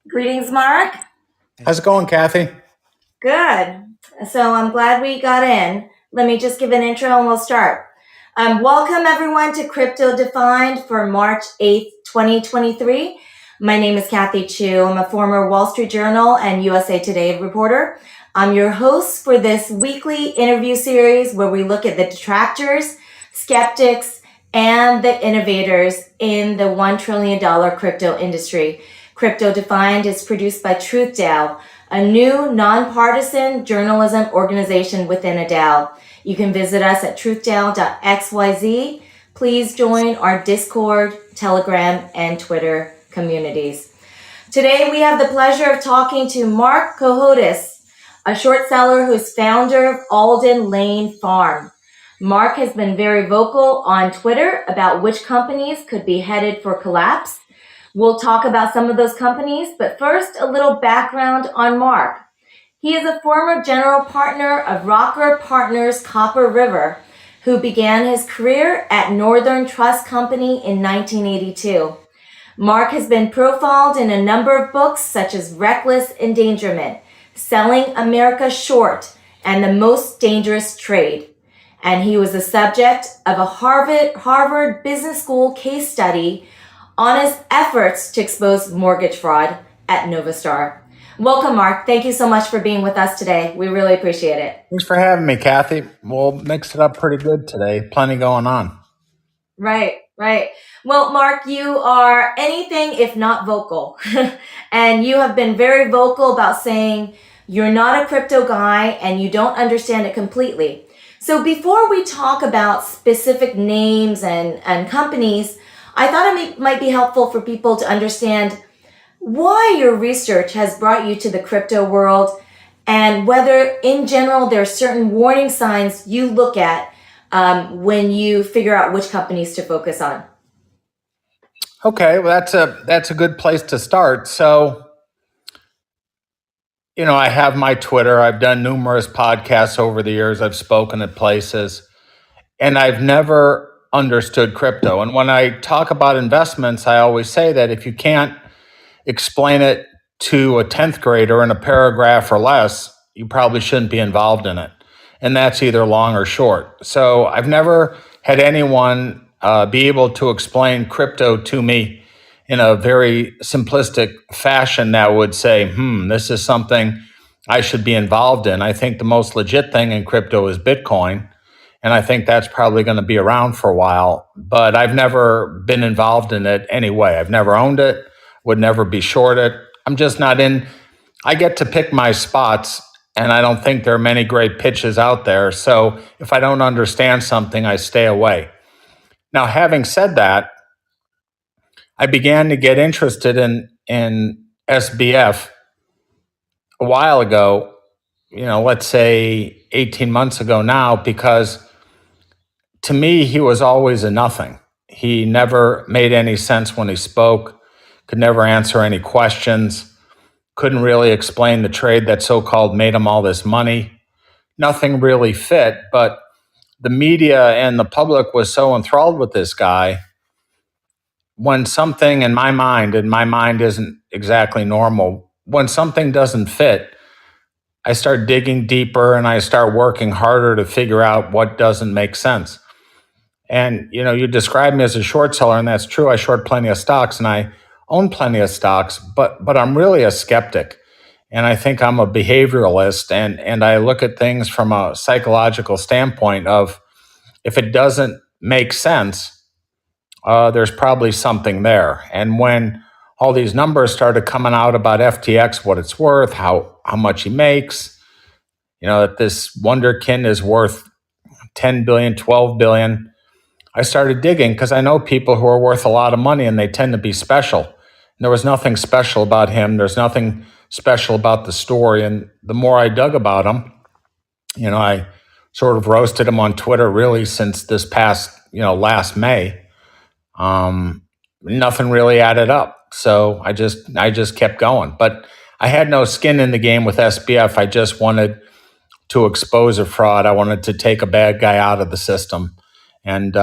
Greetings, Mark. How's it going, Kathy? Good. So I'm glad we got in. Let me just give an intro and we'll start. Welcome, everyone, to Crypto Defined for March 8th, 2023. My name is Kathy Chu. I'm a former Wall Street Journal and USA Today reporter. I'm your host for this weekly interview series where we look at the detractors, skeptics, and the innovators in the $1 trillion crypto industry. Crypto Defined is produced by TruthDao, a new nonpartisan journalism organization within a DAO. You can visit us at truthdao.xyz. Please join our Discord, Telegram, and Twitter communities. Today, we have the pleasure of talking to Marc Cohodes, a short seller who's founder of Alder Lane Farm. Marc has been very vocal on Twitter about which companies could be headed for collapse. We'll talk about some of those companies, but first, a little background on Marc. He is a former general partner of Rocker Partners Copper River, who began his career at Northern Trust Company in 1982. Marc has been profiled in a number of books such as Reckless Endangerment, Selling America Short, and The Most Dangerous Trade. And he was the subject of a Harvard Business School case study on his efforts to expose mortgage fraud at Novastar. Welcome, Marc. Thank you so much for being with us today. We really appreciate it. Thanks for having me, Kathy. We'll mix it up pretty good today. Plenty going on. Right. Well, Marc, you are anything if not vocal. And you have been very vocal about saying you're not a crypto guy and you don't understand it completely. So before we talk about specific names and companies, I thought it might be helpful for people to understand why your research has brought you to the crypto world and whether in general there are certain warning signs you look at when you figure out which companies to focus on. Okay, well, that's a good place to start. So, I have my Twitter. I've done numerous podcasts over the years. I've spoken at places, and I've never understood crypto. And when I talk about investments, I always say that if you can't explain it to a 10th grader in a paragraph or less, you probably shouldn't be involved in it. And that's either long or short. So I've never had anyone be able to explain crypto to me in a very simplistic fashion that would say, this is something I should be involved in. I think the most legit thing in crypto is Bitcoin. And I think that's probably going to be around for a while. But I've never been involved in it anyway. I've never owned it, would never be short it. I'm just not in. I get to pick my spots, and I don't think there are many great pitches out there. So if I don't understand something, I stay away. Now, having said that, I began to get interested in SBF a while ago, let's say 18 months ago now, because to me, he was always a nothing. He never made any sense when he spoke, could never answer any questions, couldn't really explain the trade that so-called made him all this money. Nothing really fit, but the media and the public was so enthralled with this guy. When something in my mind, and my mind isn't exactly normal, when something doesn't fit, I start digging deeper and I start working harder to figure out what doesn't make sense. And, you describe me as a short seller, and that's true. I short plenty of stocks and I own plenty of stocks, but I'm really a skeptic. And I think I'm a behavioralist, and I look at things from a psychological standpoint of if it doesn't make sense, there's probably something there. And when all these numbers started coming out about FTX, what it's worth, how much he makes, that this wonderkind is worth 10 billion, 12 billion, I started digging because I know people who are worth a lot of money and they tend to be special. And there was nothing special about him. There's nothing special about the story. And the more I dug about him, I sort of roasted him on Twitter really since this past, last May. Nothing really added up. So I just kept going. But I had no skin in the game with SBF. I just wanted to expose a fraud. I wanted to take a bad guy out of the system. And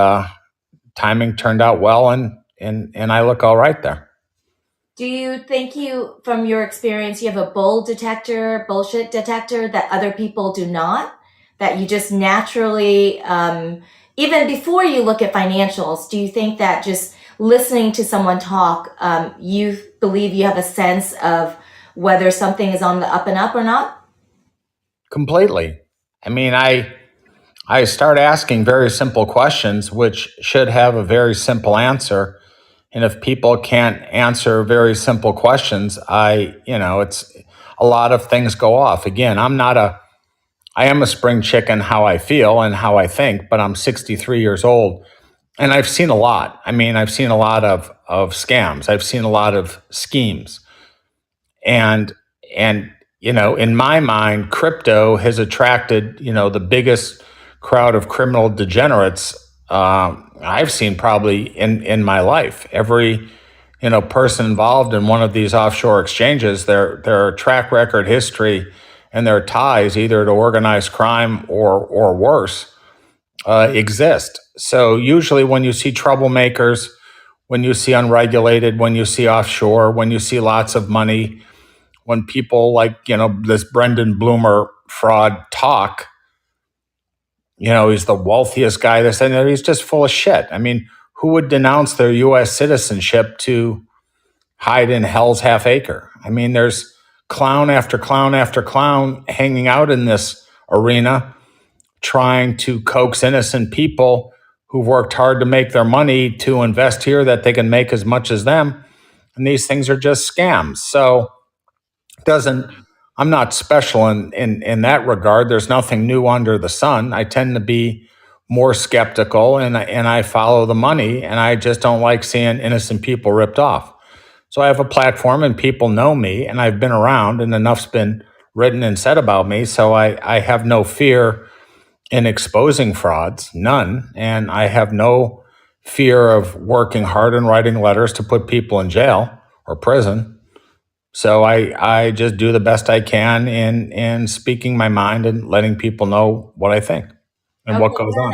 timing turned out well, and I look all right there. Do you think from your experience, you have a bullshit detector that other people do not? That you just naturally, even before you look at financials, do you think that just listening to someone talk, you believe you have a sense of whether something is on the up and up or not? Completely. I mean, I start asking very simple questions, which should have a very simple answer. And if people can't answer very simple questions, it's a lot of things go off. Again, I am a spring chicken how I feel and how I think, but I'm 63 years old and I've seen a lot. I mean, I've seen a lot of scams. I've seen a lot of schemes. And in my mind, crypto has attracted, the biggest crowd of criminal degenerates I've seen probably in my life. Every person involved in one of these offshore exchanges, their track record history and their ties either to organized crime or worse exist. So usually when you see troublemakers, when you see unregulated, when you see offshore, when you see lots of money, when people like, this Brendan Bloomer fraud talk, he's the wealthiest guy. This and he's just full of shit. I mean, who would denounce their U.S. citizenship to hide in hell's half acre? I mean, there's clown after clown after clown hanging out in this arena, trying to coax innocent people who've worked hard to make their money to invest here that they can make as much as them. And these things are just scams. So doesn't I'm not special in that regard. There's nothing new under the sun. I tend to be more skeptical and I follow the money, and I just don't like seeing innocent people ripped off. So I have a platform and people know me and I've been around and enough's been written and said about me. So I have no fear in exposing frauds, none. And I have no fear of working hard and writing letters to put people in jail or prison. So I just do the best I can in speaking my mind and letting people know what I think and what goes on.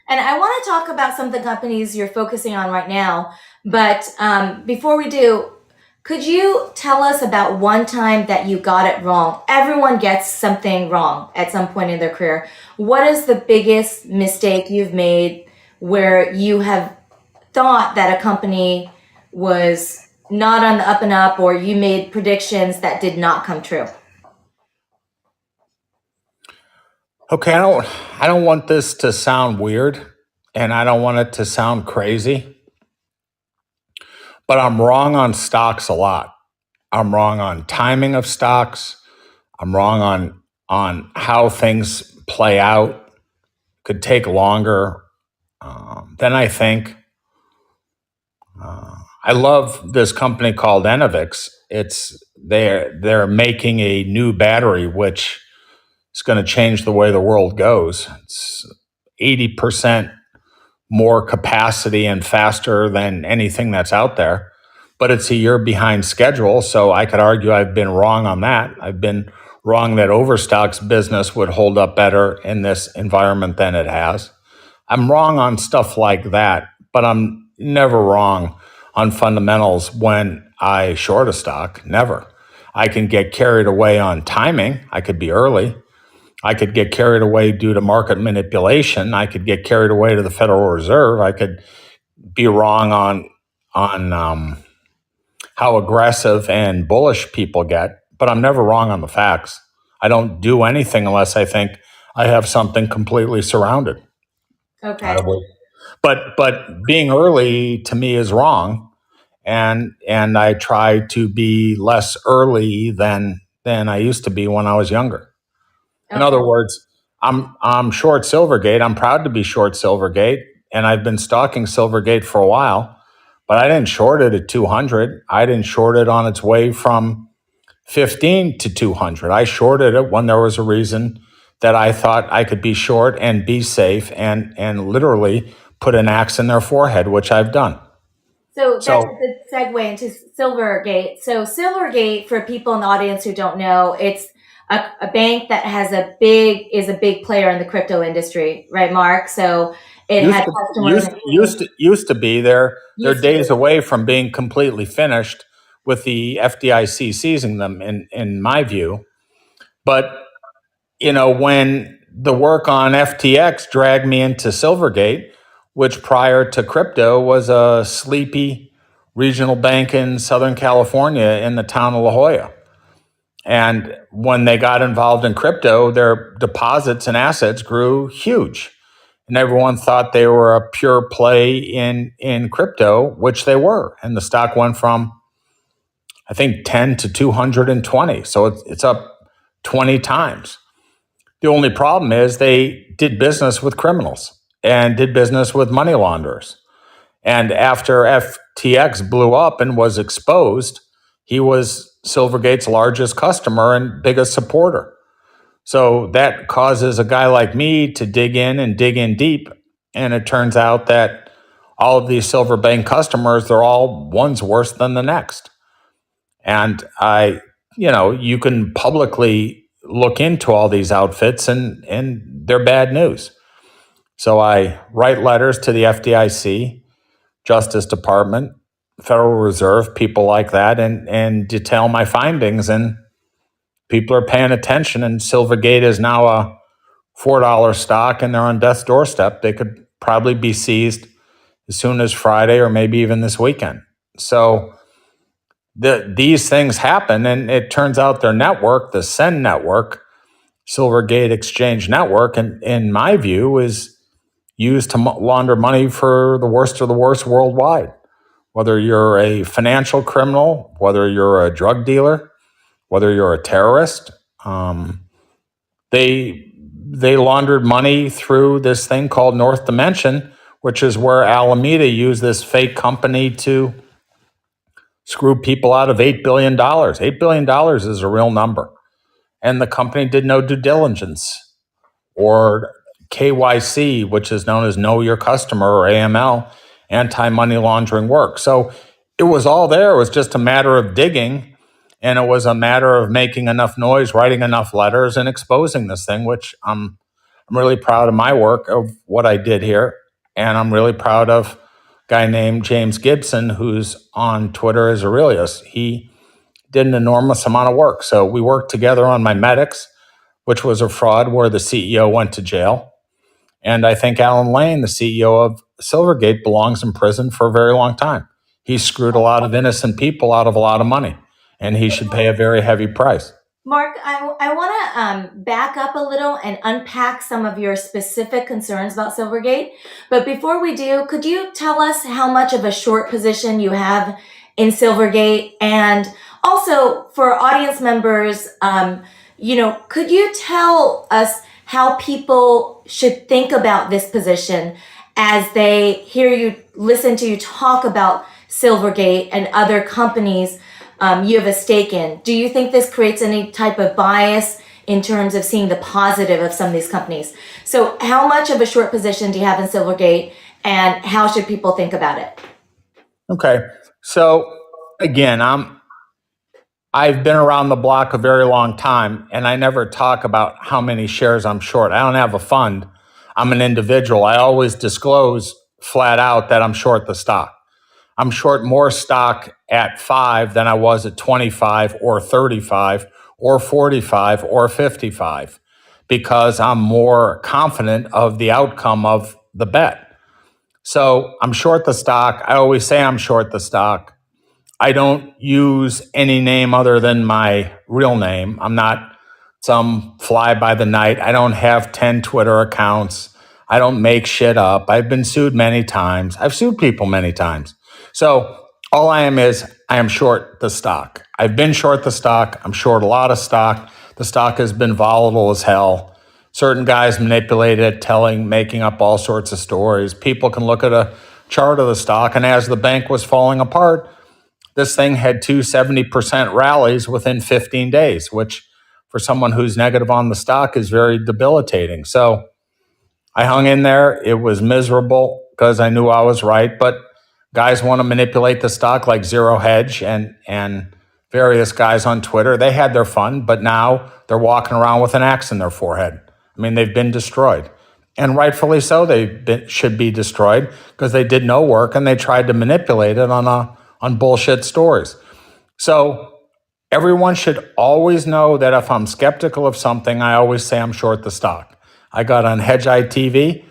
And I want to talk about some of the companies you're focusing on right now. But before we do, could you tell us about one time that you got it wrong? Everyone gets something wrong at some point in their career. What is the biggest mistake you've made where you have thought that a company was not on the up and up, or you made predictions that did not come true? Okay, I don't want this to sound weird and I don't want it to sound crazy, but I'm wrong on stocks a lot. I'm wrong on timing of stocks. I'm wrong on how things play out. Could take longer than I think. I love this company called Enovix. They're making a new battery which is going to change the way the world goes. It's 80% more capacity and faster than anything that's out there, but it's a year behind schedule. So I could argue I've been wrong on that. I've been wrong that Overstock's business would hold up better in this environment than it has. I'm wrong on stuff like that, but I'm never wrong on fundamentals when I short a stock. Never. I can get carried away on timing. I could be early. I could get carried away due to market manipulation. I could get carried away to the Federal Reserve. I could be wrong on how aggressive and bullish people get, but I'm never wrong on the facts. I don't do anything unless I think I have something completely surrounded. Okay. But being early to me is wrong, and I try to be less early than I used to be when I was younger. In other words, I'm short Silvergate. I'm proud to be short Silvergate, and I've been stalking Silvergate for a while, but I didn't short it at 200. I didn't short it on its way from 15 to 200. I shorted it when there was a reason that I thought I could be short and be safe and literally put an axe in their forehead, which I've done. So that's a good segue into Silvergate. So Silvergate, for people in the audience who don't know, it's a bank that is a big player in the crypto industry, right, Mark? So it had customers. Used to be. They're days away from being completely finished with the FDIC seizing them, in my view. But when the work on FTX dragged me into Silvergate, which prior to crypto was a sleepy regional bank in Southern California in the town of La Jolla. And when they got involved in crypto, their deposits and assets grew huge. And everyone thought they were a pure play in crypto, which they were. And the stock went from I think 10 to 220. So it's up 20 times. The only problem is they did business with criminals and did business with money launderers. And after FTX blew up and was exposed, he was Silvergate's largest customer and biggest supporter. So that causes a guy like me to dig in and dig in deep. And it turns out that all of these Silverbank customers, they're all one's worse than the next. And you can publicly look into all these outfits and they're bad news. So I write letters to the FDIC, Justice Department, Federal Reserve, people like that, and detail my findings. And people are paying attention. And Silvergate is now a $4 stock and they're on death's doorstep. They could probably be seized as soon as Friday or maybe even this weekend. So these things happen, and it turns out their network, the Send network, Silvergate Exchange Network, and in my view, is used to launder money for the worst of the worst worldwide. Whether you're a financial criminal, whether you're a drug dealer, whether you're a terrorist, they laundered money through this thing called North Dimension, which is where Alameda used this fake company to screw people out of $8 billion. $8 billion is a real number. And the company did no due diligence or KYC, which is known as Know Your Customer, or AML, anti-money laundering work. So it was all there. It was just a matter of digging, and it was a matter of making enough noise, writing enough letters, and exposing this thing, which I'm really proud of my work, of what I did here. And I'm really proud of guy named James Gibson, who's on Twitter as Aurelius. He did an enormous amount of work. So we worked together on my Medics, which was a fraud where the CEO went to jail. And I think Alder Lane, the CEO of Silvergate, belongs in prison for a very long time. He screwed a lot of innocent people out of a lot of money, and he should pay a very heavy price. Mark, I want to back up a little and unpack some of your specific concerns about Silvergate. But before we do, could you tell us how much of a short position you have in Silvergate? And also for audience members, could you tell us how people should think about this position as they hear you, listen to you talk about Silvergate and other companies you have a stake in? Do you think this creates any type of bias in terms of seeing the positive of some of these companies? So how much of a short position do you have in Silvergate, and how should people think about it? Okay. So again, I've been around the block a very long time, and I never talk about how many shares I'm short. I don't have a fund. I'm an individual. I always disclose flat out that I'm short the stock. I'm short more stock at 5 than I was at 25 or 35 or 45 or 55 because I'm more confident of the outcome of the bet. So I'm short the stock. I always say I'm short the stock. I don't use any name other than my real name. I'm not some fly by the night. I don't have 10 Twitter accounts. I don't make shit up. I've been sued many times. I've sued people many times. So all I am short the stock. I've been short the stock. I'm short a lot of stock. The stock has been volatile as hell. Certain guys manipulate it, making up all sorts of stories. People can look at a chart of the stock, and as the bank was falling apart, this thing had 270% rallies within 15 days, which for someone who's negative on the stock is very debilitating. So I hung in there. It was miserable because I knew I was right, but guys want to manipulate the stock like Zero Hedge and various guys on Twitter. They had their fun, but now they're walking around with an axe in their forehead. I mean, they've been destroyed. And rightfully so, should be destroyed because they did no work and they tried to manipulate it on bullshit stories. So everyone should always know that if I'm skeptical of something, I always say I'm short the stock. I got on Hedge Eye TV,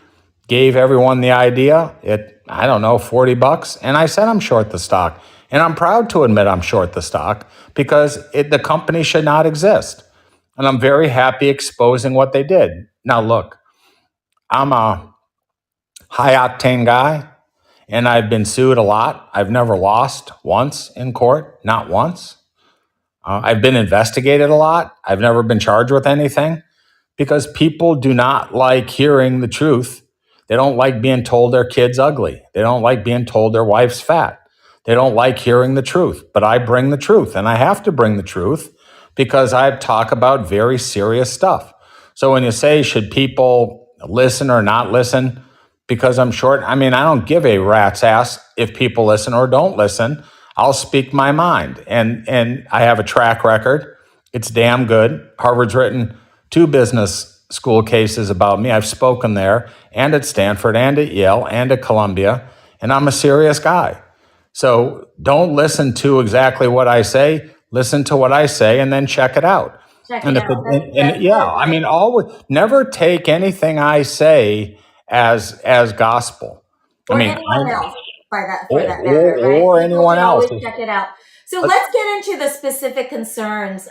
gave everyone the idea at, $40, and I said I'm short the stock. And I'm proud to admit I'm short the stock because the company should not exist. And I'm very happy exposing what they did. Now, look, I'm a high-octane guy, and I've been sued a lot. I've never lost once in court, not once. I've been investigated a lot. I've never been charged with anything because people do not like hearing the truth. They don't like being told their kid's ugly. They don't like being told their wife's fat. They don't like hearing the truth. But I bring the truth, and I have to bring the truth because I talk about very serious stuff. So when you say, should people listen or not listen because I'm short? I mean, I don't give a rat's ass if people listen or don't listen. I'll speak my mind. And I have a track record. It's damn good. Harvard's written 2 business school cases about me. I've spoken there and at Stanford and at Yale and at Columbia, and I'm a serious guy. So don't listen to exactly what I say. Listen to what I say and then check it out. Check And it if out. it, yeah, I mean, always never take anything I say as gospel. Or I mean, anyone else for that matter, right? or People anyone should else. always check it out. So let's get into the specific concerns,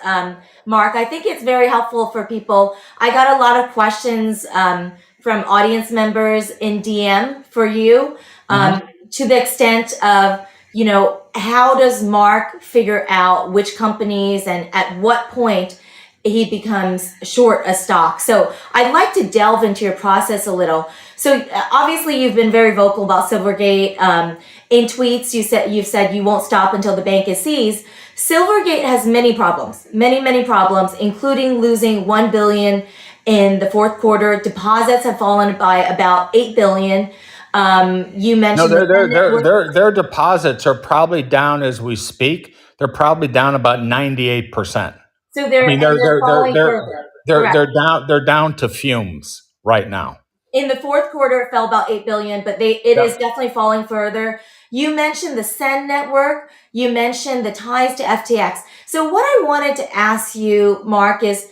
Marc. I think it's very helpful for people. I got a lot of questions from audience members in DM for you, to the extent of, how does Marc figure out which companies and at what point he becomes short a stock. So I'd like to delve into your process a little. So obviously you've been very vocal about Silvergate. In tweets, you've said you won't stop until the bank is seized. Silvergate has many problems, many problems, including losing $1 billion in the fourth quarter. Deposits have fallen by about $8 billion. You mentioned their deposits are probably down as we speak. They're probably down about 98%. So they're falling further. They're down to fumes right now. In the fourth quarter, it fell about $8 billion, but it is definitely falling further. You mentioned the Send network. You mentioned the ties to FTX. So what I wanted to ask you, Marc, is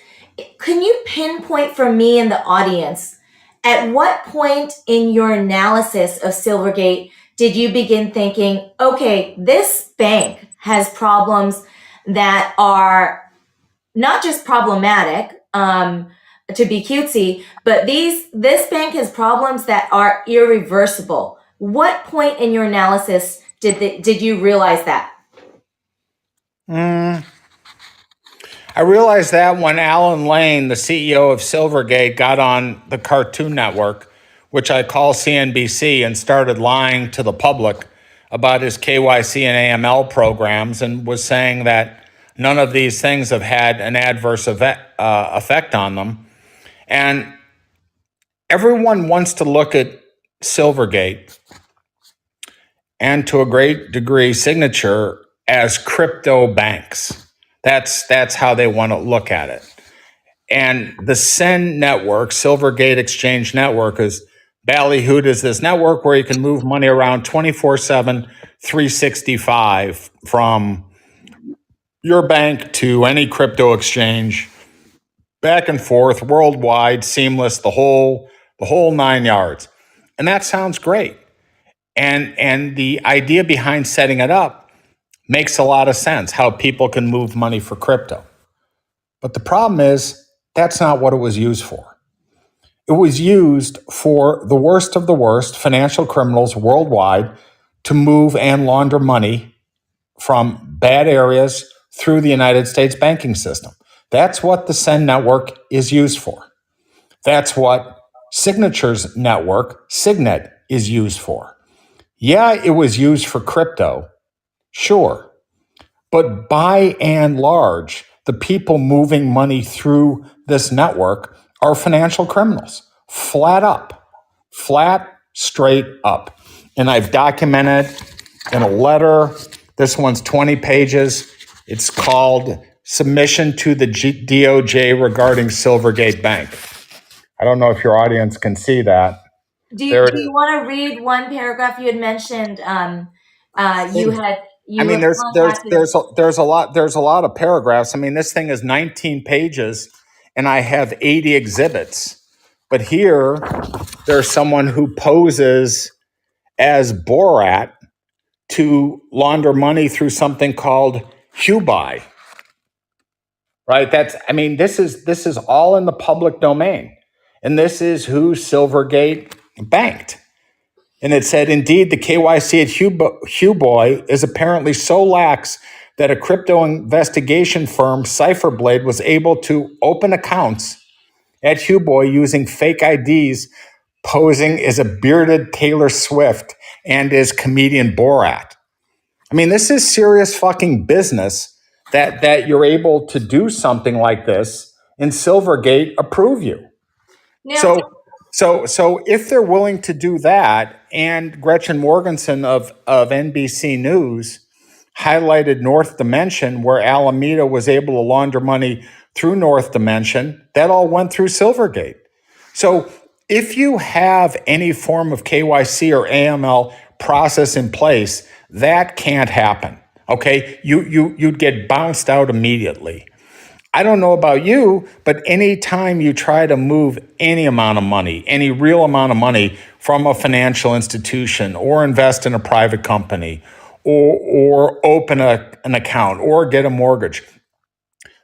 can you pinpoint for me and the audience, at what point in your analysis of Silvergate did you begin thinking, okay, this bank has problems that are not just problematic, to be cutesy, but this bank has problems that are irreversible. What point in your analysis did you realize that? I realized that when Alder Lane, the CEO of Silvergate, got on the Cartoon Network, which I call CNBC, and started lying to the public about his KYC and AML programs and was saying that none of these things have had an adverse effect on them. And everyone wants to look at Silvergate and to a great degree Signature as crypto banks. That's how they want to look at it. And the Send network, Silvergate Exchange Network, is ballyhooed as this network where you can move money around 24/7, 365 from your bank to any crypto exchange, back and forth, worldwide, seamless, the whole 9 yards. And that sounds great. And the idea behind setting it up makes a lot of sense, how people can move money for crypto. But the problem is that's not what it was used for. It was used for the worst of the worst financial criminals worldwide to move and launder money from bad areas through the United States banking system. That's what the Send network is used for. That's what Signature's network, Signet, is used for. Yeah, it was used for crypto, sure. But by and large, the people moving money through this network are financial criminals, flat straight up. And I've documented in a letter, this one's 20 pages. It's called Submission to the DOJ Regarding Silvergate Bank. I don't know if your audience can see that. Do you want to read one paragraph you had mentioned? There's a lot of paragraphs. I mean, this thing is 19 pages, and I have 80 exhibits. But here, there's someone who poses as Borat to launder money through something called Hubai. Right? This is all in the public domain, and this is who Silvergate banked. And it said, indeed, the KYC at Hubai is apparently so lax that a crypto investigation firm, Cypherblade, was able to open accounts at Huboy using fake IDs, posing as a bearded Taylor Swift and as comedian Borat. I mean, this is serious fucking business that you're able to do something like this and Silvergate approve you. Now, So if they're willing to do that, and Gretchen Morgensen of NBC News highlighted North Dimension, where Alameda was able to launder money through North Dimension, that all went through Silvergate. So if you have any form of KYC or AML process in place, that can't happen. Okay, you'd get bounced out immediately. I don't know about you, but anytime you try to move any amount of money, any real amount of money from a financial institution or invest in a private company or open an account or get a mortgage,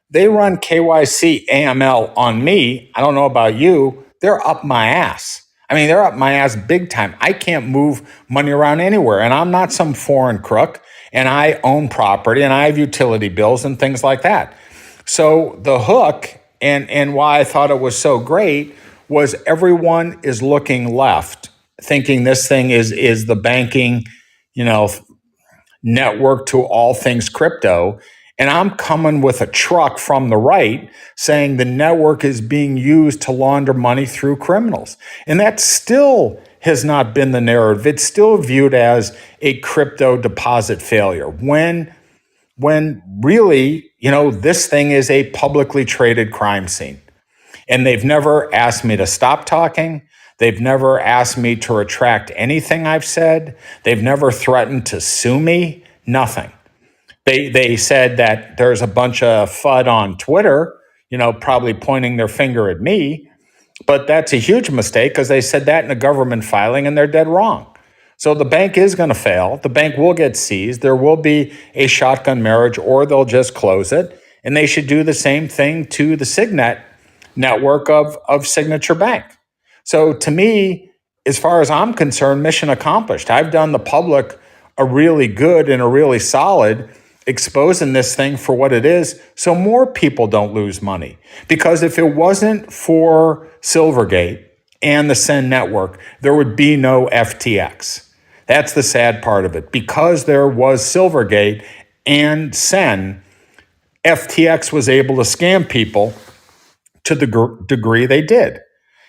they run KYC AML on me. I don't know about you. They're up my ass. I mean, they're up my ass big time. I can't move money around anywhere. And I'm not some foreign crook. And I own property and I have utility bills and things like that. So the hook and why I thought it was so great was everyone is looking left, thinking this thing is the banking, network to all things crypto. And I'm coming with a truck from the right saying the network is being used to launder money through criminals. And that still has not been the narrative. It's still viewed as a crypto deposit failure when really, this thing is a publicly traded crime scene. And they've never asked me to stop talking. They've never asked me to retract anything I've said. They've never threatened to sue me. Nothing. They said that there's a bunch of FUD on Twitter, probably pointing their finger at me. But that's a huge mistake because they said that in a government filing and they're dead wrong. So the bank is going to fail. The bank will get seized. There will be a shotgun marriage or they'll just close it. And they should do the same thing to the Signet network of Signature Bank. So to me, as far as I'm concerned, mission accomplished. I've done the public a really good and a really solid exposing this thing for what it is so more people don't lose money. Because if it wasn't for Silvergate and the Sen network, there would be no FTX. That's the sad part of it. Because there was Silvergate and Sen, FTX was able to scam people to the degree they did.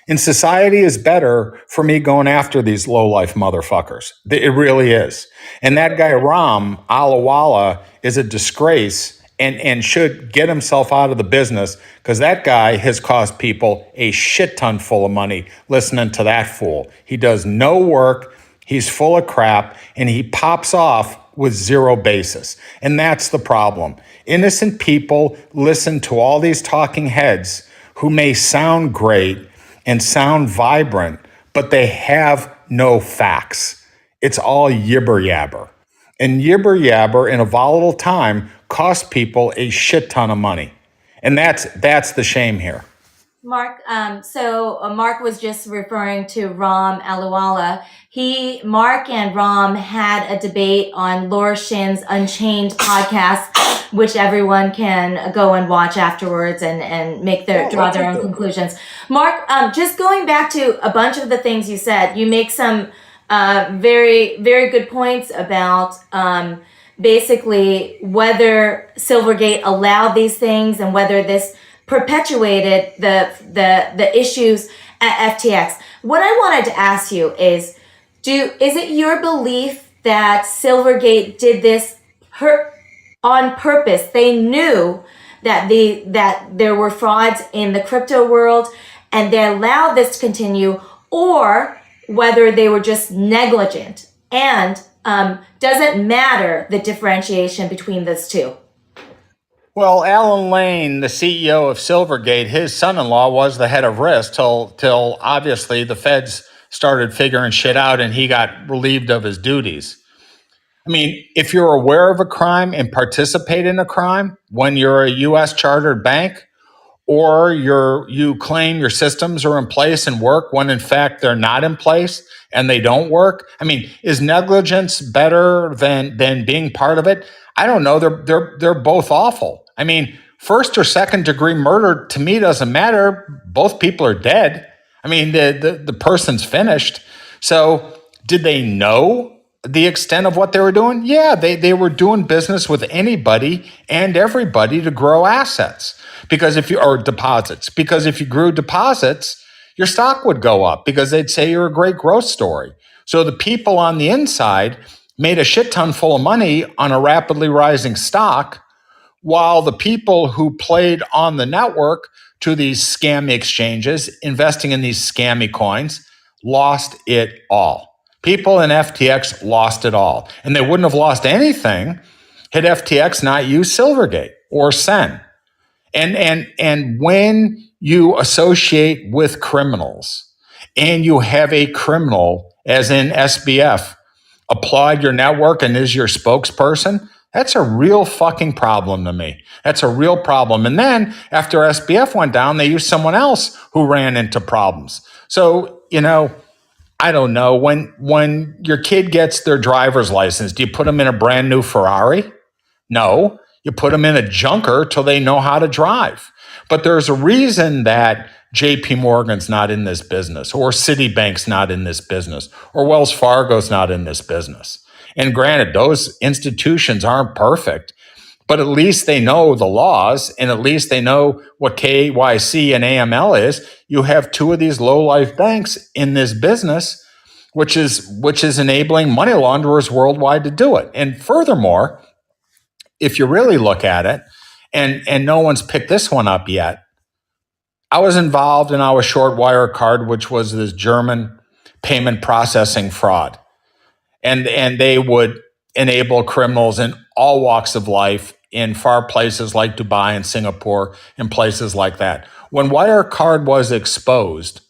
And society is better for me going after these low-life motherfuckers. It really is. And that guy, Ram Alawala, is a disgrace and should get himself out of the business because that guy has cost people a shit ton full of money listening to that fool. He does no work. He's full of crap, and he pops off with zero basis. And that's the problem. Innocent people listen to all these talking heads who may sound great and sound vibrant, but they have no facts. It's all yibber yabber. And yibber yabber in a volatile time costs people a shit ton of money. And that's the shame here. Mark, Mark was just referring to Ram Aliwala. Mark and Ram had a debate on Laura Shin's Unchained podcast, which everyone can go and watch afterwards and draw their own conclusions. Mark, just going back to a bunch of the things you said, you make some very, very good points about basically whether Silvergate allowed these things and whether this perpetuated the issues at FTX. What I wanted to ask you is it your belief that Silvergate did this on purpose? They knew that there were frauds in the crypto world and they allowed this to continue, or whether they were just negligent? And does it matter the differentiation between those two? Well, Alan Lane, the CEO of Silvergate, his son-in-law was the head of risk till obviously the feds started figuring shit out and he got relieved of his duties. I mean, if you're aware of a crime and participate in a crime when you're a U.S. chartered bank, or you claim your systems are in place and work when in fact they're not in place and they don't work. I mean, is negligence better than being part of it? I don't know. They're both awful. I mean, first or second degree murder to me doesn't matter. Both people are dead. I mean, the person's finished. So did they know the extent of what they were doing? Yeah, they were doing business with anybody and everybody to grow assets or deposits. Because if you grew deposits, your stock would go up because they'd say you're a great growth story. So the people on the inside made a shit ton full of money on a rapidly rising stock, while the people who played on the network to these scammy exchanges, investing in these scammy coins, lost it all. People in FTX lost it all. And they wouldn't have lost anything had FTX not used Silvergate or Sen. And when you associate with criminals and you have a criminal, as in SBF, applaud your network and is your spokesperson, that's a real fucking problem to me. That's a real problem. And then after SBF went down, they used someone else who ran into problems. So, I don't know. When your kid gets their driver's license, do you put them in a brand new Ferrari? No, you put them in a junker till they know how to drive. But there's a reason that JP Morgan's not in this business, or Citibank's not in this business, or Wells Fargo's not in this business. And granted, those institutions aren't perfect, but at least they know the laws, and at least they know what KYC and AML is. You have two of these low-life banks in this business, which is enabling money launderers worldwide to do it. And furthermore, if you really look at it, and no one's picked this one up yet, I was involved in our short Wirecard, which was this German payment processing fraud. And they would enable criminals in all walks of life in far places like Dubai and Singapore and places like that. When Wirecard was exposed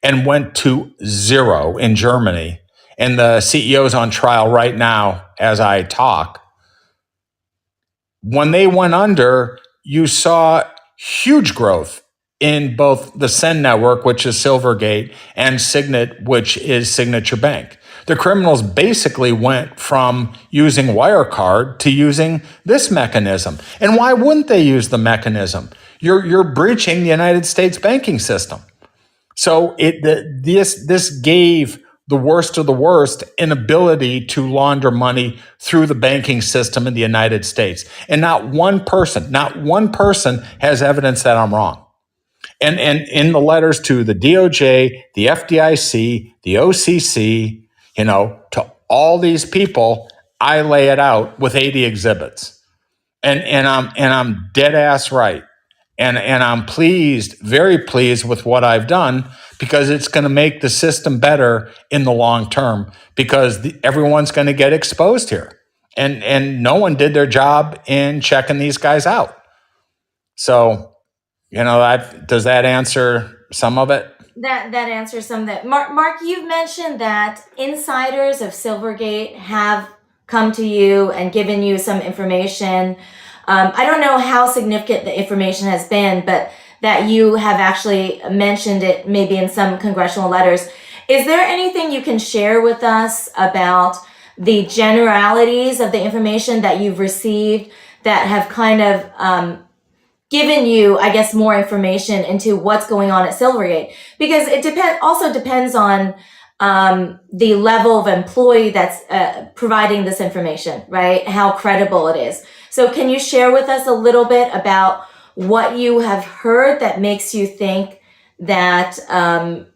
and went to zero in Germany, and the CEO is on trial right now as I talk, when they went under, you saw huge growth in both the Sen network, which is Silvergate, and Signet, which is Signature Bank. The criminals basically went from using Wirecard to using this mechanism. And why wouldn't they use the mechanism? You're breaching the United States banking system. So this gave the worst of the worst an ability to launder money through the banking system in the United States. And not one person has evidence that I'm wrong. And in the letters to the DOJ, the FDIC, the OCC, to all these people, I lay it out with 80 exhibits. And I'm dead ass right. And I'm pleased, very pleased with what I've done, because it's going to make the system better in the long term, because everyone's going to get exposed here. And no one did their job in checking these guys out. So, does that answer some of it? That answers some of that. Mark, you've mentioned that insiders of Silvergate have come to you and given you some information. I don't know how significant the information has been, but that you have actually mentioned it maybe in some congressional letters. Is there anything you can share with us about the generalities of the information that you've received that have kind of given you, I guess, more information into what's going on at Silvergate? Because it also depends on the level of employee that's providing this information, right? How credible it is. So can you share with us a little bit about what you have heard that makes you think that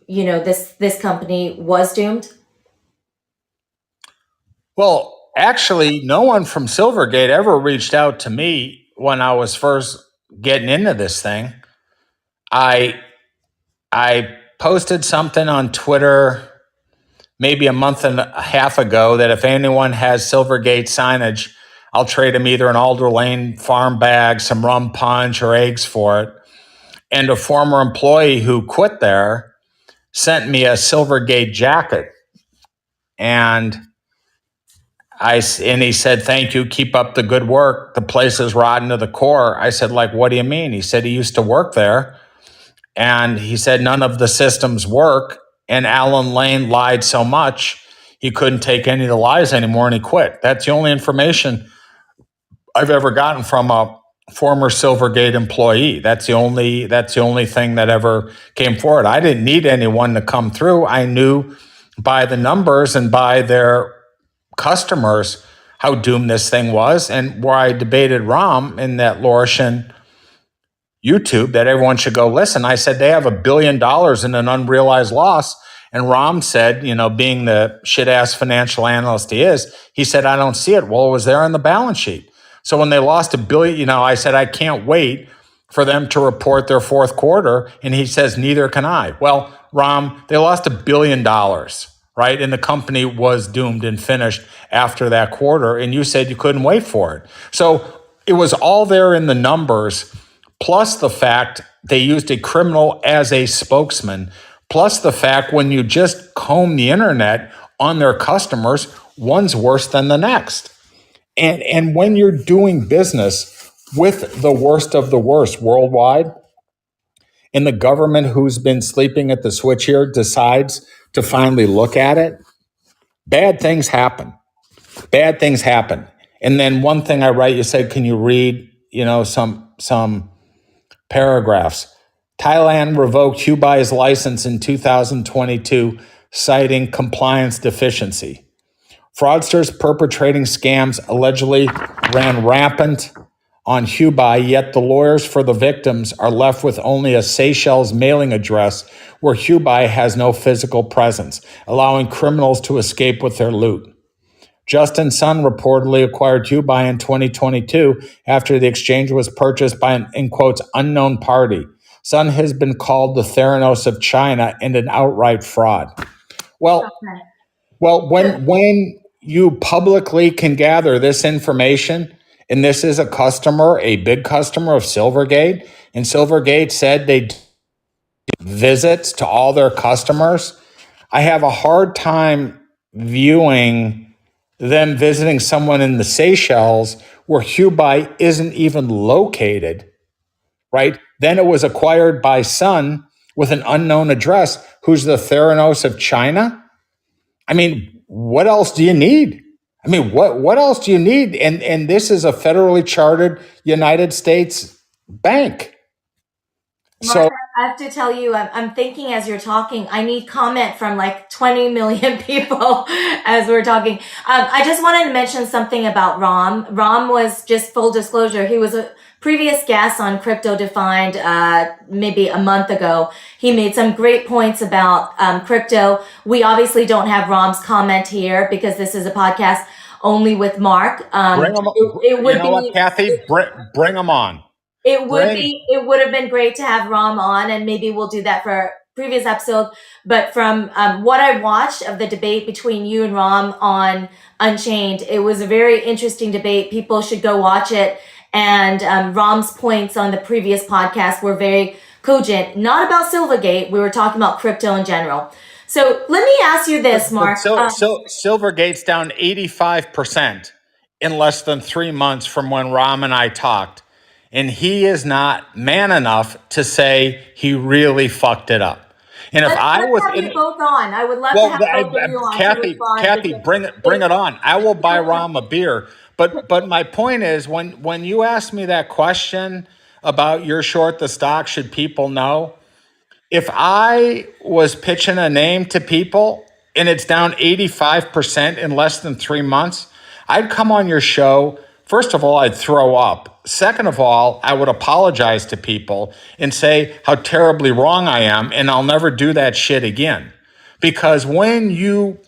this company was doomed? Well, actually, no one from Silvergate ever reached out to me when I was first getting into this thing. I posted something on Twitter maybe a month and a half ago that if anyone has Silvergate signage, I'll trade them either an Alder Lane Farm bag, some rum punch, or eggs for it. And a former employee who quit there sent me a Silvergate jacket. And And he said, thank you. Keep up the good work. The place is rotten to the core. I said, like, what do you mean? He said he used to work there. And he said none of the systems work. And Alder Lane lied so much, he couldn't take any of the lies anymore and he quit. That's the only information I've ever gotten from a former Silvergate employee. That's the only thing that ever came forward. I didn't need anyone to come through. I knew by the numbers and by their customers how doomed this thing was. And where I debated Ram in that Lorishan YouTube that everyone should go listen, I said they have $1 billion in an unrealized loss. And Ram said, being the shit ass financial analyst he is, he said, I don't see it. Well, it was there on the balance sheet. So when they lost $1 billion, I said, I can't wait for them to report their fourth quarter. And he says, neither can I. Well, Ram, they lost $1 billion, right? And the company was doomed and finished after that quarter. And you said you couldn't wait for it. So it was all there in the numbers, plus the fact they used a criminal as a spokesman, plus the fact when you just comb the internet on their customers, one's worse than the next. And when you're doing business with the worst of the worst worldwide, and the government who's been sleeping at the switch here decides to finally look at it, bad things happen. Bad things happen. And then one thing I write, you said, can you read, some paragraphs? Thailand revoked Hubei's license in 2022, citing compliance deficiency. Fraudsters perpetrating scams allegedly ran rampant on Hubei, yet the lawyers for the victims are left with only a Seychelles mailing address where Hubei has no physical presence, allowing criminals to escape with their loot. Justin Sun reportedly acquired Hubei in 2022 after the exchange was purchased by an, in quotes, unknown party. Sun has been called the Theranos of China and an outright fraud. Well, when you publicly can gather this information, and this is a customer, a big customer of Silvergate, and Silvergate said they do visits to all their customers, I have a hard time viewing them visiting someone in the Seychelles where Hubei isn't even located, right? Then it was acquired by Sun with an unknown address, who's the Theranos of China. I mean, what else do you need? I mean, what else do you need? And this is a federally chartered United States bank. Mark, I have to tell you, I'm thinking as you're talking, I need comment from like 20 million people as we're talking. I just wanted to mention something about Ram. Ram was, just full disclosure, he was a previous guest on Crypto Defined maybe a month ago. He made some great points about crypto. We obviously don't have Ram's comment here because this is a podcast only with Mark. Bring them, it would be what, Kathy? Bring them on. It would have been great to have Ram on, and maybe we'll do that for a previous episode. But from what I watched of the debate between you and Ram on Unchained, it was a very interesting debate. People should go watch it. And Ram's points on the previous podcast were very cogent, not about Silvergate. We were talking about crypto in general. So let me ask you this, Mark. Silvergate's down 85% in less than 3 months from when Ram and I talked. And he is not man enough to say he really fucked it up. And if I was have you both on, I would love to have both of you on. Kathy, bring it on. I will buy Ram a beer. But my point is, when you ask me that question about you're short the stock, should people know? If I was pitching a name to people and it's down 85% in less than 3 months, I'd come on your show. First of all, I'd throw up. Second of all, I would apologize to people and say how terribly wrong I am, and I'll never do that shit again. Because when you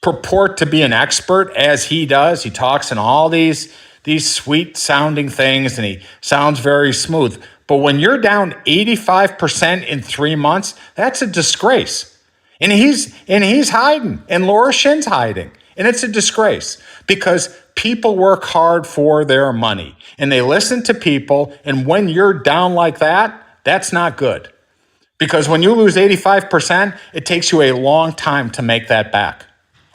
purport to be an expert, as he does, he talks in all these sweet sounding things and he sounds very smooth. But when you're down 85% in 3 months, that's a disgrace. And he's hiding, and Laura Shin's hiding. And it's a disgrace because people work hard for their money and they listen to people. And when you're down like that, that's not good. Because when you lose 85%, it takes you a long time to make that back.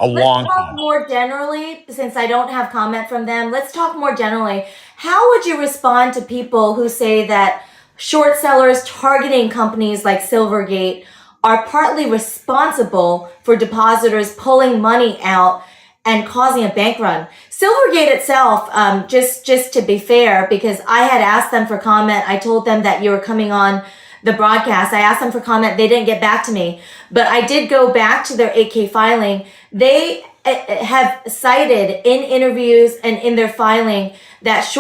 a long Let's talk time. more generally, since I don't have comment from them. Let's talk more generally. How would you respond to people who say that short sellers targeting companies like Silvergate are partly responsible for depositors pulling money out and causing a bank run? Silvergate itself, just to be fair, because I had asked them for comment, I told them that you were coming on the broadcast. I asked them for comment. They didn't get back to me, but I did go back to their 8K filing. They have cited in interviews and in their filing that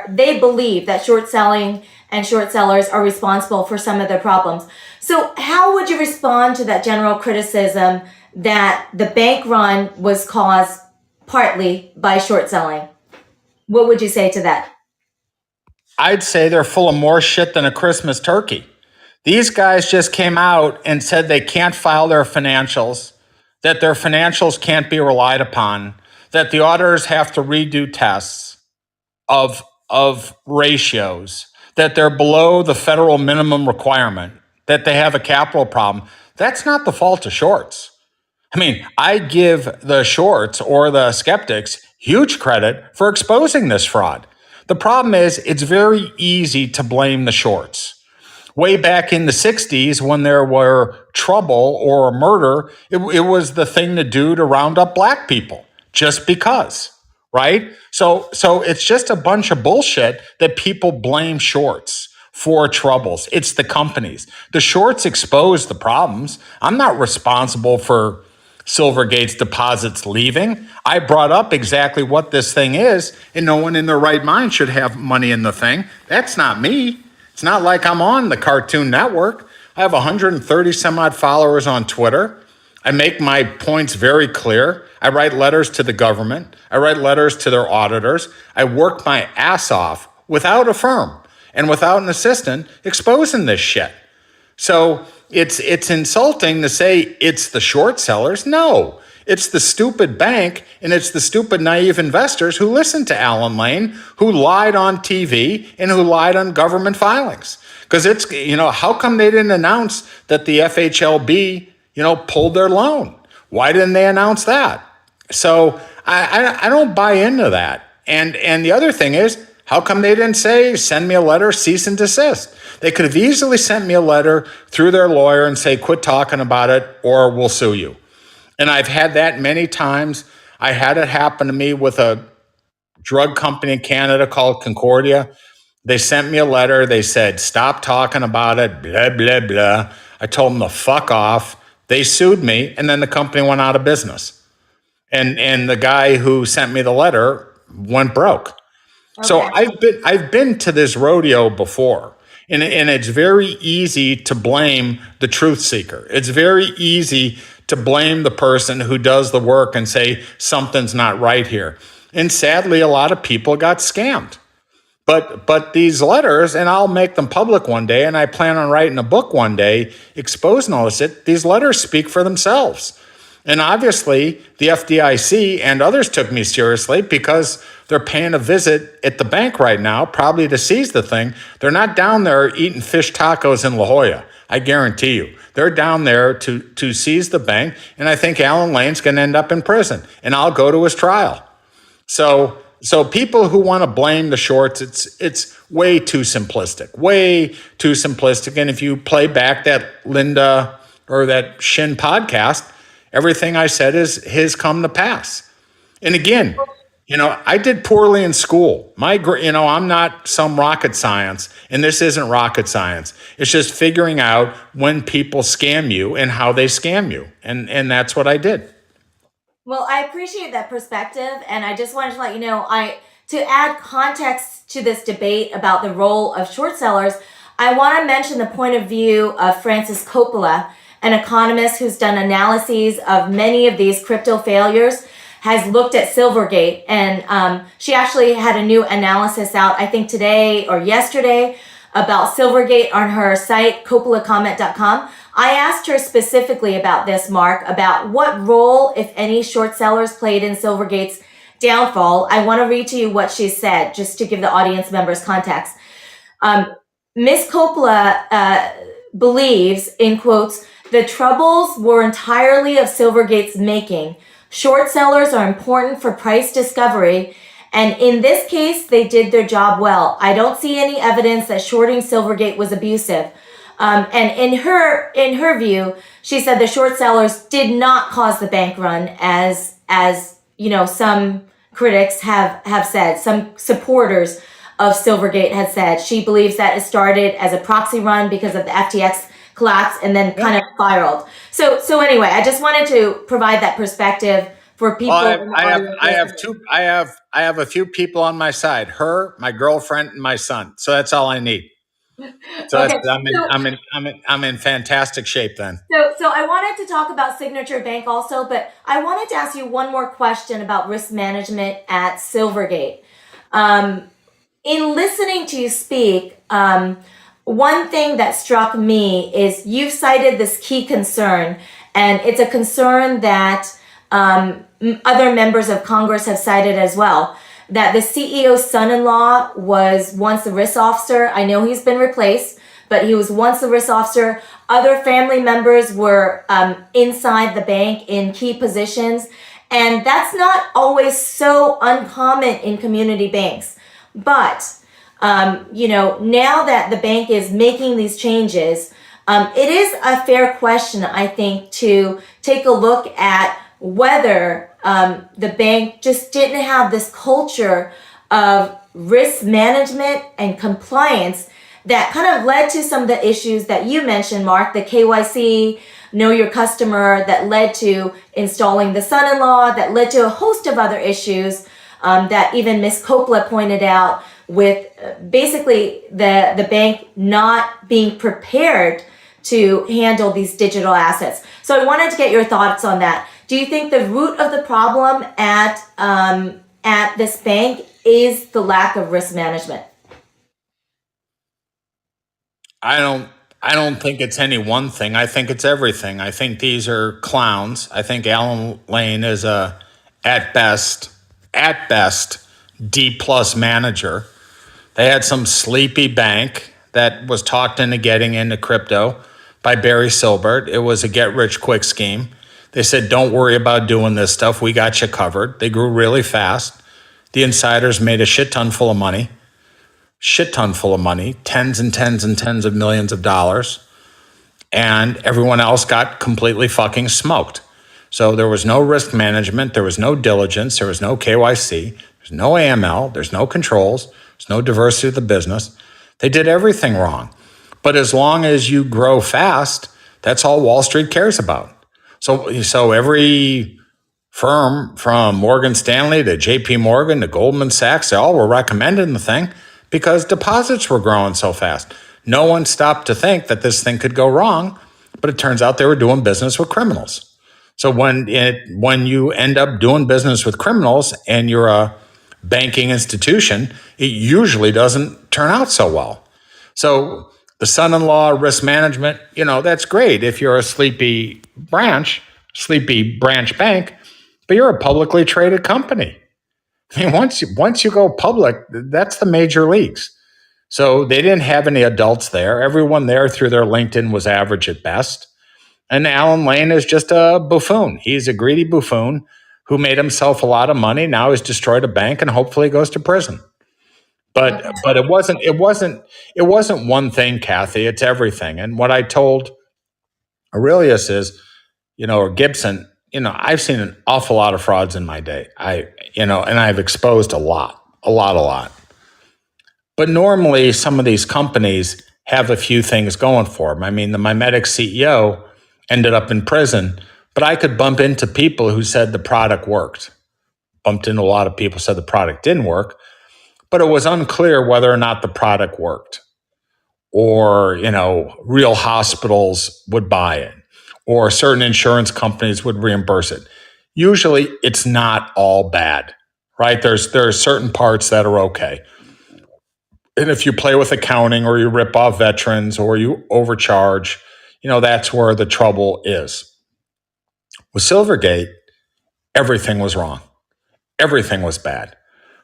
they believe that short selling and short sellers are responsible for some of their problems. So how would you respond to that general criticism that the bank run was caused partly by short selling? What would you say to that? I'd say they're full of more shit than a Christmas turkey. These guys just came out and said they can't file their financials, that their financials can't be relied upon, that the auditors have to redo tests of ratios, that they're below the federal minimum requirement, that they have a capital problem. That's not the fault of shorts. I mean, I give the shorts or the skeptics huge credit for exposing this fraud. The problem is it's very easy to blame the shorts. Way back in the 60s, when there were trouble or a murder, it was the thing to do to round up black people just because, right? So it's just a bunch of bullshit that people blame shorts for troubles. It's the companies. The shorts expose the problems. I'm not responsible for Silvergate's deposits leaving. I brought up exactly what this thing is, and no one in their right mind should have money in the thing. That's not me. It's not like I'm on the Cartoon Network. I have 130 some odd followers on Twitter. I make my points very clear. I write letters to the government. I write letters to their auditors. I work my ass off without a firm and without an assistant exposing this shit. So it's insulting to say it's the short sellers. No, it's the stupid bank and it's the stupid naive investors who listened to Alder Lane, who lied on TV and who lied on government filings. Because it's, how come they didn't announce that the FHLB, pulled their loan? Why didn't they announce that? So I don't buy into that. And the other thing is, how come they didn't say, send me a letter, cease and desist? They could have easily sent me a letter through their lawyer and say, quit talking about it or we'll sue you. And I've had that many times. I had it happen to me with a drug company in Canada called Concordia. They sent me a letter. They said, stop talking about it, blah, blah, blah. I told them to fuck off. They sued me, and then the company went out of business. And the guy who sent me the letter went broke. Okay. So I've been to this rodeo before, and it's very easy to blame the truth seeker. It's very easy to blame the person who does the work and say something's not right here. And sadly, a lot of people got scammed. But these letters, and I'll make them public one day, and I plan on writing a book one day exposing all this shit. These letters speak for themselves. And obviously, the FDIC and others took me seriously because they're paying a visit at the bank right now, probably to seize the thing. They're not down there eating fish tacos in La Jolla. I guarantee you. They're down there to seize the bank. And I think Alder Lane's going to end up in prison. And I'll go to his trial. So people who want to blame the shorts, it's way too simplistic. Way too simplistic. And if you play back that Linda or that Shin podcast, everything I said has come to pass. And again, I did poorly in school. I'm not some rocket science, and this isn't rocket science. It's just figuring out when people scam you and how they scam you. And that's what I did. Well, I appreciate that perspective, and I just wanted to let you know, to add context to this debate about the role of short sellers, I want to mention the point of view of Frances Coppola, an economist who's done analyses of many of these crypto failures, has looked at Silvergate, and she actually had a new analysis out, I think today or yesterday, about Silvergate on her site, coppolacomment.com. I asked her specifically about this, Mark, about what role, if any, short sellers played in Silvergate's downfall. I want to read to you what she said, just to give the audience members context. Ms. Coppola believes, in quotes, The troubles were entirely of Silvergate's making. Short sellers are important for price discovery, and in this case, they did their job well. I don't see any evidence that shorting Silvergate was abusive. And in her view, she said the short sellers did not cause the bank run, as some critics have said, some supporters of Silvergate had said. She believes that it started as a proxy run because of the FTX collapse and then kind of spiraled. So anyway, I just wanted to provide that perspective for people. I have a few people on my side. Her, my girlfriend, and my son. So that's all I need. So Okay. I'm in fantastic shape then. So I wanted to talk about Signature Bank also, but I wanted to ask you one more question about risk management at Silvergate. In listening to you speak, one thing that struck me is you've cited this key concern, and it's a concern that other members of Congress have cited as well, that the CEO's son-in-law was once a risk officer. I know he's been replaced, but he was once a risk officer. Other family members were inside the bank in key positions, and that's not always so uncommon in community banks. But now that the bank is making these changes, it is a fair question, I think, to take a look at whether the bank just didn't have this culture of risk management and compliance that kind of led to some of the issues that you mentioned, Mark, the KYC, know your customer, that led to installing the son-in-law, that led to a host of other issues that even Ms. Coppola pointed out, with basically the bank not being prepared to handle these digital assets. So I wanted to get your thoughts on that. Do you think the root of the problem at this bank is the lack of risk management? I don't think it's any one thing. I think it's everything. I think these are clowns. I think Alder Lane is at best D+ manager. They had some sleepy bank that was talked into getting into crypto by Barry Silbert. It was a get-rich-quick scheme. They said, don't worry about doing this stuff. We got you covered. They grew really fast. The insiders made a shit ton full of money, tens and tens and tens of millions of dollars. And everyone else got completely fucking smoked. So there was no risk management. There was no diligence. There was no KYC. There's no AML. There's no controls. There's no diversity of the business. They did everything wrong. But as long as you grow fast, that's all Wall Street cares about. So every firm from Morgan Stanley to JP Morgan to Goldman Sachs, they all were recommending the thing because deposits were growing so fast. No one stopped to think that this thing could go wrong, but it turns out they were doing business with criminals. So when you end up doing business with criminals and you're a banking institution, it usually doesn't turn out so well. So the son-in-law risk management, that's great if you're a sleepy branch bank, but you're a publicly traded company. I mean, once you go public, that's the major leagues. So they didn't have any adults there. Everyone there through their LinkedIn was average at best. And Alder Lane is just a buffoon. He's a greedy buffoon who made himself a lot of money. Now he's destroyed a bank and hopefully goes to prison. But it wasn't one thing, Kathy. It's everything. And what I told Aurelius is, or Gibson, I've seen an awful lot of frauds in my day. And I've exposed a lot. But normally some of these companies have a few things going for them. I mean, the Mimetic CEO ended up in prison, but I could bump into people who said the product worked. Bumped into a lot of people who said the product didn't work, but it was unclear whether or not the product worked, or, real hospitals would buy it, or certain insurance companies would reimburse it. Usually it's not all bad, right? There are certain parts that are okay. And if you play with accounting or you rip off veterans or you overcharge, that's where the trouble is. With Silvergate, everything was wrong. Everything was bad.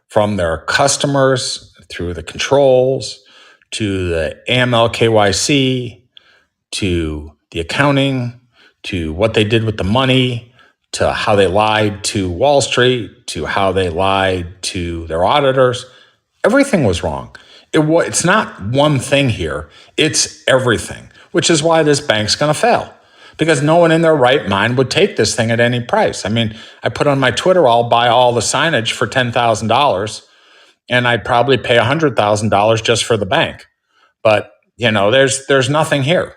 From their customers, through the controls, to the AML KYC, to the accounting, to what they did with the money, to how they lied to Wall Street, to how they lied to their auditors. Everything was wrong. It's not one thing here. It's everything, which is why this bank's going to fail. Because no one in their right mind would take this thing at any price. I mean, I put on my Twitter, I'll buy all the signage for $10,000, and I'd probably pay $100,000 just for the bank. But, there's nothing here.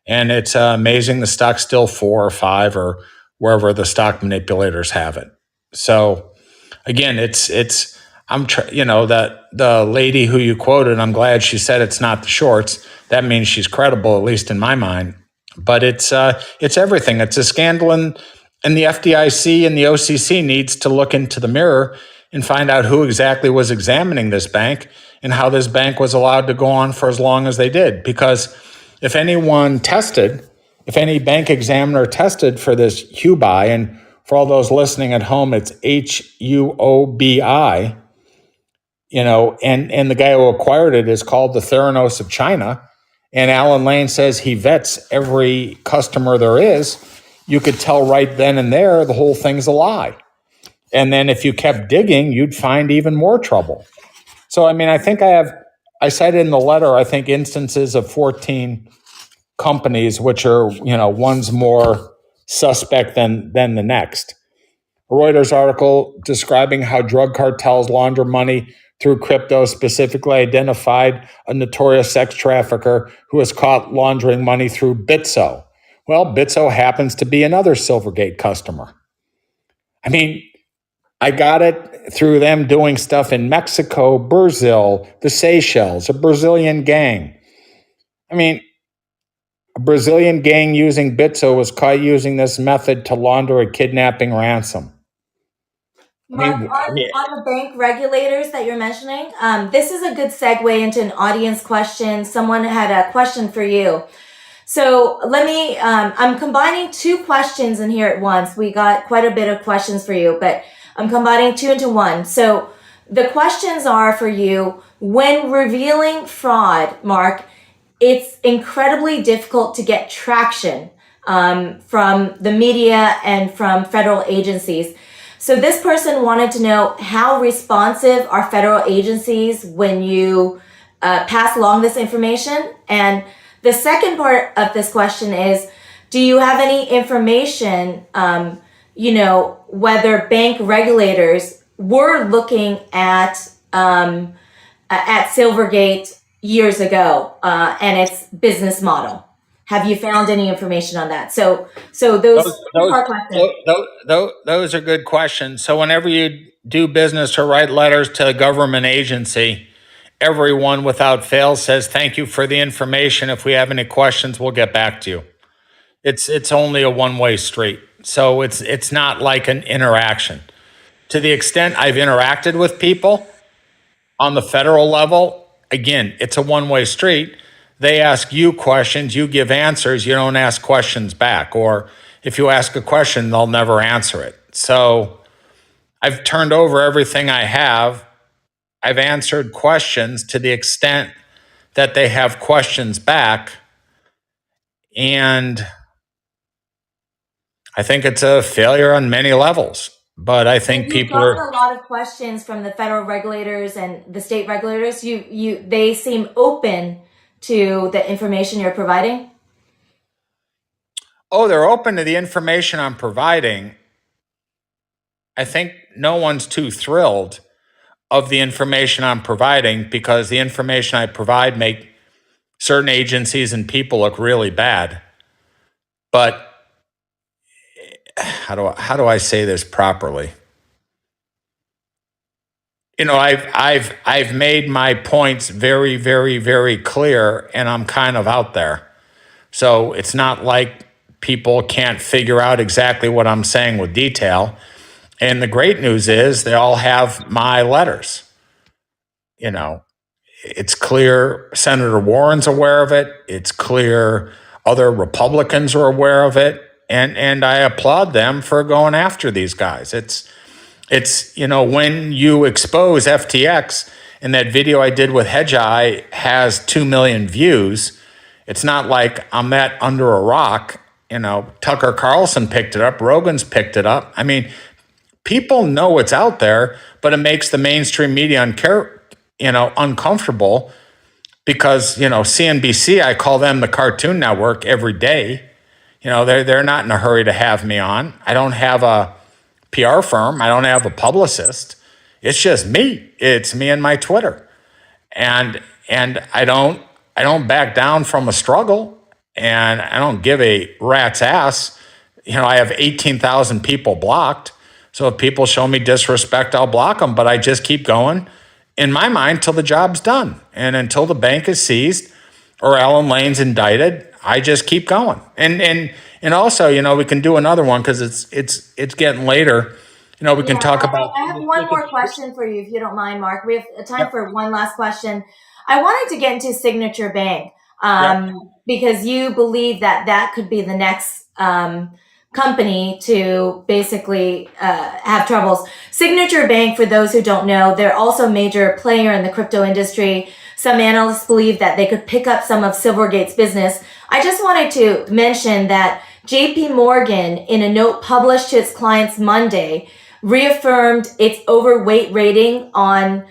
And it's amazing the stock's still 4 or 5 or wherever the stock manipulators have it. So again, that the lady who you quoted, I'm glad she said it's not the shorts. That means she's credible, at least in my mind. But it's everything. It's a scandal, and the FDIC and the OCC needs to look into the mirror and find out who exactly was examining this bank and how this bank was allowed to go on for as long as they did. Because if any bank examiner tested for this HUBI, and for all those listening at home, it's HUOBI, and the guy who acquired it is called the Theranos of China. And Alan Lane says he vets every customer there is. You could tell right then and there the whole thing's a lie. And then if you kept digging, you'd find even more trouble. So, I mean, I cited in the letter, I think, instances of 14 companies, which are, one's more suspect than the next. A Reuters article describing how drug cartels launder money through crypto specifically identified a notorious sex trafficker who was caught laundering money through Bitso. Well, Bitso happens to be another Silvergate customer. I mean, I got it through them doing stuff in Mexico, Brazil, the Seychelles, a Brazilian gang. I mean, a Brazilian gang using Bitso was caught using this method to launder a kidnapping ransom. Mark, on the bank regulators that you're mentioning, this is a good segue into an audience question. Someone had a question for you. So I'm combining 2 questions in here at once. We got quite a bit of questions for you, but I'm combining 2 into 1. So the questions are for you. When revealing fraud, Mark, it's incredibly difficult to get traction from the media and from federal agencies. So this person wanted to know, how responsive are federal agencies when you pass along this information? And the second part of this question is, do you have any information, whether bank regulators were looking at Silvergate years ago and its business model? Have you found any information on that? So those are good questions. So whenever you do business or write letters to a government agency, everyone without fail says, thank you for the information. If we have any questions, we'll get back to you. It's only a one-way street. So it's not like an interaction. To the extent I've interacted with people on the federal level, again, it's a one-way street. They ask you questions, you give answers, you don't ask questions back. Or if you ask a question, they'll never answer it. So I've turned over everything I have. I've answered questions to the extent that they have questions back. And I think it's a failure on many levels. But I think people are a lot of questions from the federal regulators and the state regulators. They seem open to the information you're providing? Oh, they're open to the information I'm providing. I think no one's too thrilled of the information I'm providing, because the information I provide make certain agencies and people look really bad. But how do I say this properly? I've made my points very, very, very clear, and I'm kind of out there. So it's not like people can't figure out exactly what I'm saying with detail. And the great news is they all have my letters. It's clear Senator Warren's aware of it. It's clear other Republicans are aware of it. And I applaud them for going after these guys. It's when you expose FTX, and that video I did with Hedgeye has 2 million views, it's not like I'm that under a rock. Tucker Carlson picked it up. Rogan's picked it up. I mean, people know it's out there, but it makes the mainstream media uncomfortable because, CNBC, I call them the Cartoon Network every day. They're not in a hurry to have me on. I don't have a PR firm. I don't have a publicist. It's just me. It's me and my Twitter. And I don't back down from a struggle, and I don't give a rat's ass. I have 18,000 people blocked. So if people show me disrespect, I'll block them, but I just keep going in my mind till the job's done. And until the bank is seized or Allen Lane's indicted, I just keep going. And also, we can do another one because it's getting later. We can talk about. I have one more question for you, if you don't mind, Mark. We have time for one last question. I wanted to get into Signature Bank because you believe that could be the next company to basically have troubles. Signature Bank, for those who don't know, they're also a major player in the crypto industry. Some analysts believe that they could pick up some of Silvergate's business. I just wanted to mention that JP Morgan, in a note published to its clients Monday, reaffirmed its overweight rating on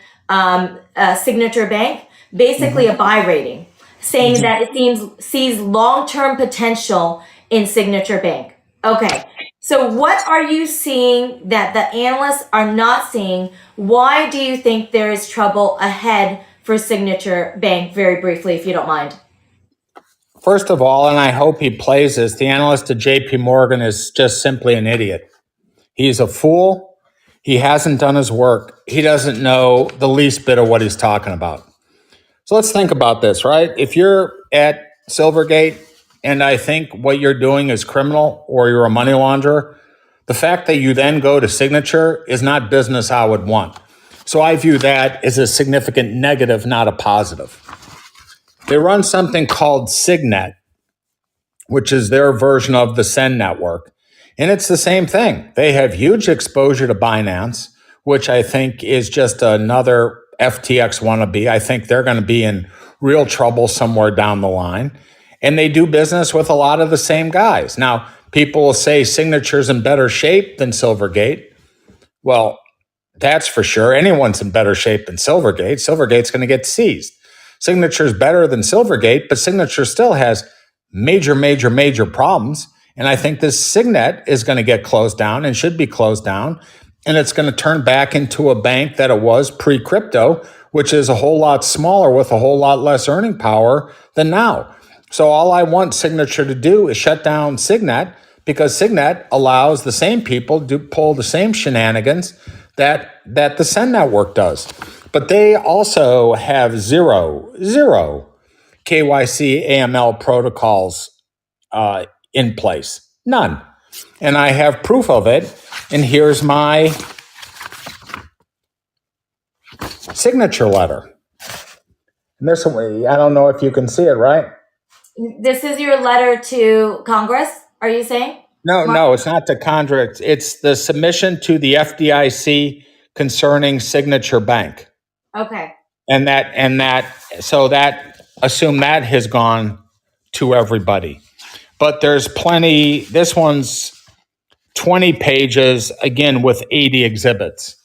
Signature Bank, basically a buy rating, saying that it sees long-term potential in Signature Bank. Okay, so what are you seeing that the analysts are not seeing? Why do you think there is trouble ahead for Signature Bank? Very briefly, if you don't mind. First of all, and I hope he plays this, the analyst at JP Morgan is just simply an idiot. He's a fool. He hasn't done his work. He doesn't know the least bit of what he's talking about. So let's think about this, right? If you're at Silvergate and I think what you're doing is criminal or you're a money launderer, the fact that you then go to Signature is not business I would want. So I view that as a significant negative, not a positive. They run something called Signet, which is their version of the Send network. And it's the same thing. They have huge exposure to Binance, which I think is just another FTX wannabe. I think they're going to be in real trouble somewhere down the line. And they do business with a lot of the same guys. Now, people will say Signature's in better shape than Silvergate. Well, that's for sure. Anyone's in better shape than Silvergate. Silvergate's going to get seized. Signature's better than Silvergate, but Signature still has major problems. And I think this Signet is going to get closed down and should be closed down. And it's going to turn back into a bank that it was pre-crypto, which is a whole lot smaller with a whole lot less earning power than now. So all I want Signature to do is shut down Signet, because Signet allows the same people to pull the same shenanigans that the Send network does. But they also have zero KYC AML protocols in place. None. And I have proof of it. And here's my signature letter. And there's some way, I don't know if you can see it, right? This is your letter to Congress, are you saying? No, it's not to Congress. It's the submission to the FDIC concerning Signature Bank. Okay. And assume that has gone to everybody. But there's plenty. This one's 20 pages, again, with 80 exhibits.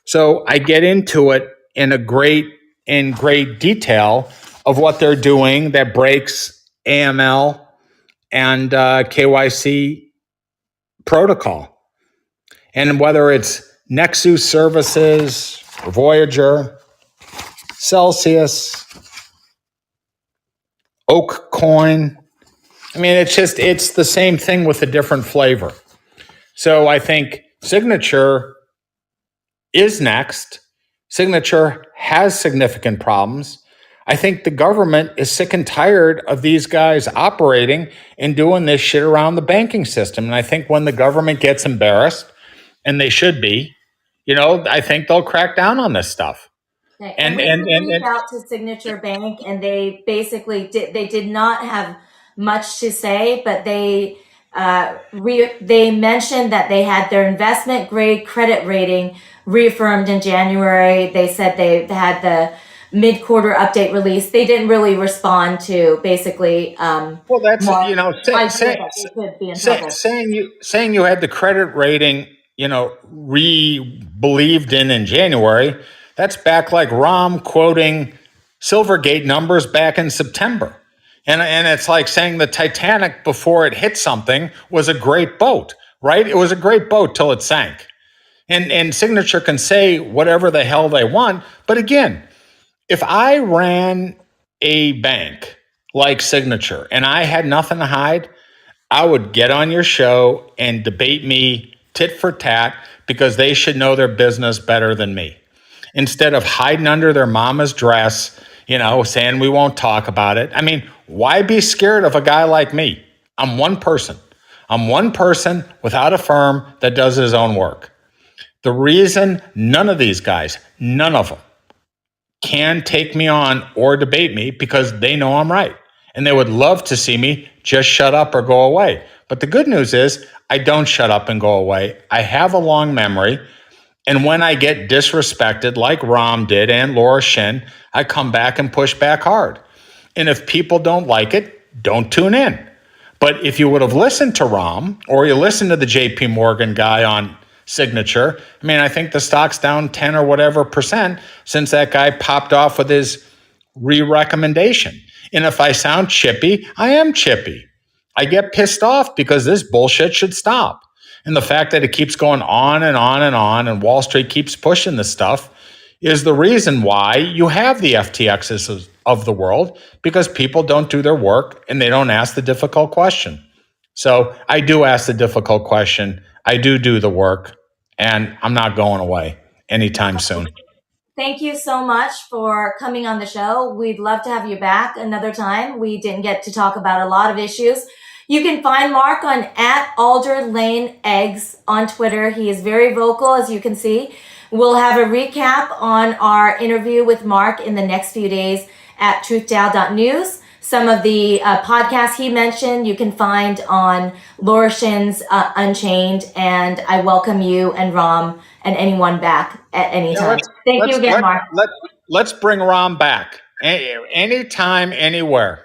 So I get into it in great detail of what they're doing that breaks AML and KYC protocol. And whether it's Nexus Services, Voyager, Celsius, Oak Coin. I mean, it's the same thing with a different flavor. So I think Signature is next. Signature has significant problems. I think the government is sick and tired of these guys operating and doing this shit around the banking system. And I think when the government gets embarrassed, and they should be, I think they'll crack down on this stuff. Okay. And we reached out to Signature Bank, and they basically did not have much to say, but they mentioned that they had their investment grade credit rating reaffirmed in January. They said they had the mid-quarter update release, they didn't really respond to basically. Well, that's Mark's you know idea that they could be in trouble. saying you had the credit rating believed in January. That's back like Rom quoting Silvergate numbers back in September. And it's like saying the Titanic before it hit something was a great boat, right? It was a great boat till it sank. And Signature can say whatever the hell they want. But again, if I ran a bank like Signature and I had nothing to hide, I would get on your show and debate me tit for tat because they should know their business better than me. Instead of hiding under their mama's dress, saying we won't talk about it. I mean, why be scared of a guy like me? I'm one person. I'm one person without a firm that does his own work. The reason none of these guys, none of them, can take me on or debate me because they know I'm right. And they would love to see me just shut up or go away. But the good news is I don't shut up and go away. I have a long memory. And when I get disrespected, like Rom did and Laura Shin, I come back and push back hard. And if people don't like it, don't tune in. But if you would have listened to Rom or you listened to the JP Morgan guy on Signature, I mean, I think the stock's down 10 or whatever percent since that guy popped off with his re-recommendation. And if I sound chippy, I am chippy. I get pissed off because this bullshit should stop. And the fact that it keeps going on and on and on and Wall Street keeps pushing this stuff is the reason why you have the FTXs of the world, because people don't do their work and they don't ask the difficult question. So I do ask the difficult question. I do the work, and I'm not going away anytime soon. Thank you so much for coming on the show. We'd love to have you back another time. We didn't get to talk about a lot of issues. You can find Marc on @AlderLaneEggs on Twitter. He is very vocal, as you can see. We'll have a recap on our interview with Marc in the next few days at truthdao.xyz. Some of the podcasts he mentioned you can find on Laura Shin's Unchained, and I welcome you and Rom and anyone back at any time. Thank you again, Marc. Let's bring Rom back anytime, anywhere.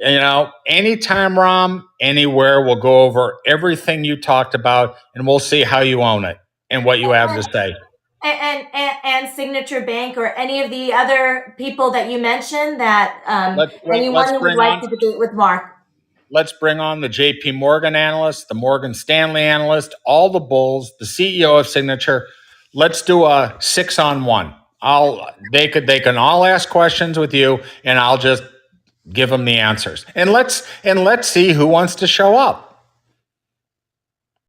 Anytime, Rom, anywhere. We'll go over everything you talked about, and we'll see how you own it and what you have to say. And Signature Bank or any of the other people that you mentioned that anyone who would like to debate with Marc. Let's bring on the JP Morgan analyst, the Morgan Stanley analyst, all the bulls, the CEO of Signature. Let's do a 6-on-1. They can all ask questions with you, and I'll just give them the answers. And let's see who wants to show up.